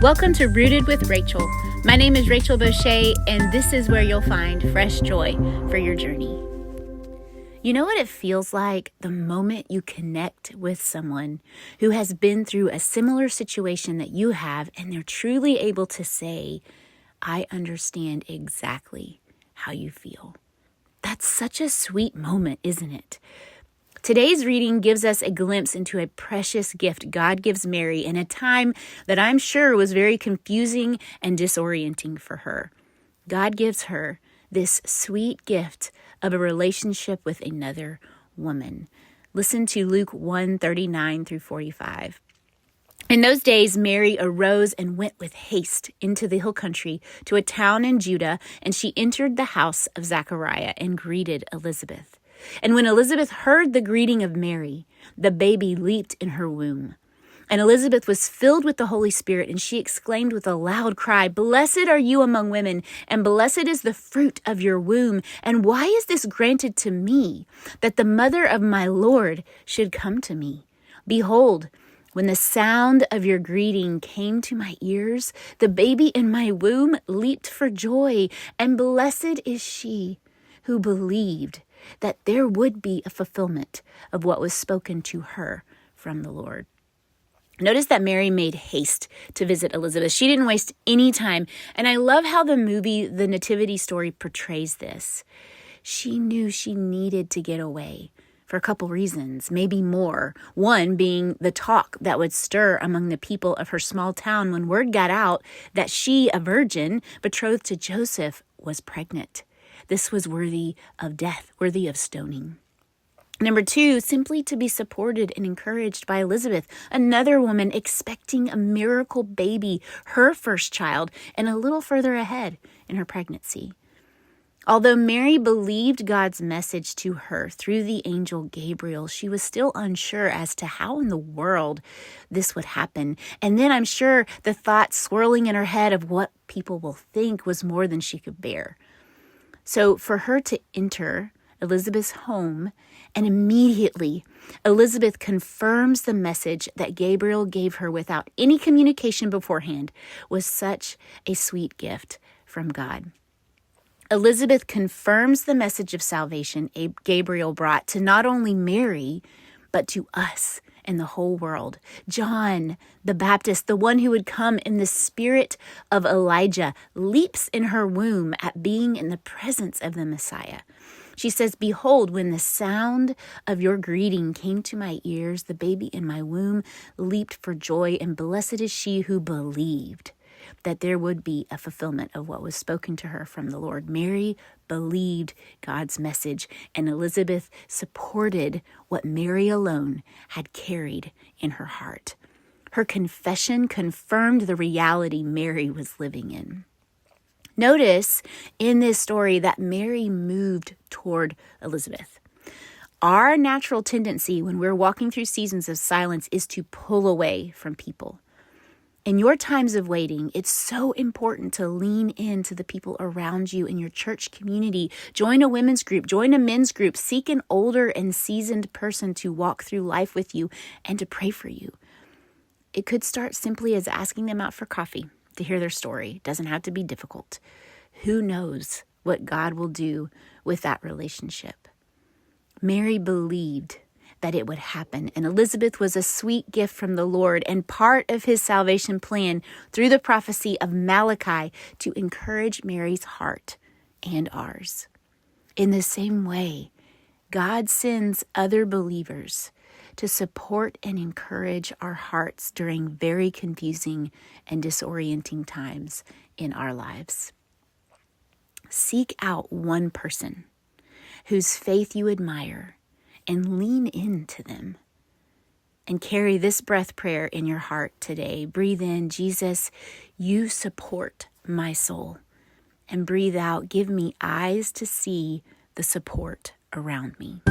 Welcome to Rooted with Rachel. My name is Rachel Boucher, and this is where you'll find fresh joy for your journey. You know what it feels like the moment you connect with someone who has been through a similar situation that you have, and they're truly able to say, I understand exactly how you feel. That's such a sweet moment, isn't it? Today's reading gives us a glimpse into a precious gift God gives Mary in a time that I'm sure was very confusing and disorienting for her. God gives her this sweet gift of a relationship with another woman. Listen to Luke 1:39 through 45. In those days, Mary arose and went with haste into the hill country to a town in Judah, and she entered the house of Zechariah and greeted Elizabeth. And when Elizabeth heard the greeting of Mary, the baby leaped in her womb. And Elizabeth was filled with the Holy Spirit, and she exclaimed with a loud cry, Blessed are you among women, and blessed is the fruit of your womb. And why is this granted to me, that the mother of my Lord should come to me? Behold, when the sound of your greeting came to my ears, the baby in my womb leaped for joy, and blessed is she who believed that there would be a fulfillment of what was spoken to her from the Lord. Notice that Mary made haste to visit Elizabeth. She didn't waste any time. And I love how the movie, The Nativity Story, portrays this. She knew she needed to get away for a couple reasons, maybe more. One being the talk that would stir among the people of her small town when word got out that she, a virgin, betrothed to Joseph, was pregnant. This was worthy of death, worthy of stoning. Number two, simply to be supported and encouraged by Elizabeth, another woman expecting a miracle baby, her first child, and a little further ahead in her pregnancy. Although Mary believed God's message to her through the angel Gabriel, she was still unsure as to how in the world this would happen. And then I'm sure the thought swirling in her head of what people will think was more than she could bear. So for her to enter Elizabeth's home, and immediately Elizabeth confirms the message that Gabriel gave her without any communication beforehand, was such a sweet gift from God. Elizabeth confirms the message of salvation Gabriel brought to not only Mary, but to us and the whole world. John the Baptist, the one who would come in the spirit of Elijah, leaps in her womb at being in the presence of the Messiah. She says, Behold, when the sound of your greeting came to my ears, the baby in my womb leaped for joy, and blessed is she who believed that there would be a fulfillment of what was spoken to her from the Lord. Mary believed God's message, and Elizabeth supported what Mary alone had carried in her heart. Her confession confirmed the reality Mary was living in. Notice in this story that Mary moved toward Elizabeth. Our natural tendency when we're walking through seasons of silence is to pull away from people. In your times of waiting, it's so important to lean into the people around you in your church community. Join a women's group, join a men's group, seek an older and seasoned person to walk through life with you and to pray for you. It could start simply as asking them out for coffee to hear their story. It doesn't have to be difficult. Who knows what God will do with that relationship? Mary believed that it would happen. And Elizabeth was a sweet gift from the Lord and part of his salvation plan through the prophecy of Malachi to encourage Mary's heart and ours. In the same way, God sends other believers to support and encourage our hearts during very confusing and disorienting times in our lives. Seek out one person whose faith you admire and lean into them. And carry this breath prayer in your heart today. Breathe in, Jesus, you support my soul. And breathe out, give me eyes to see the support around me.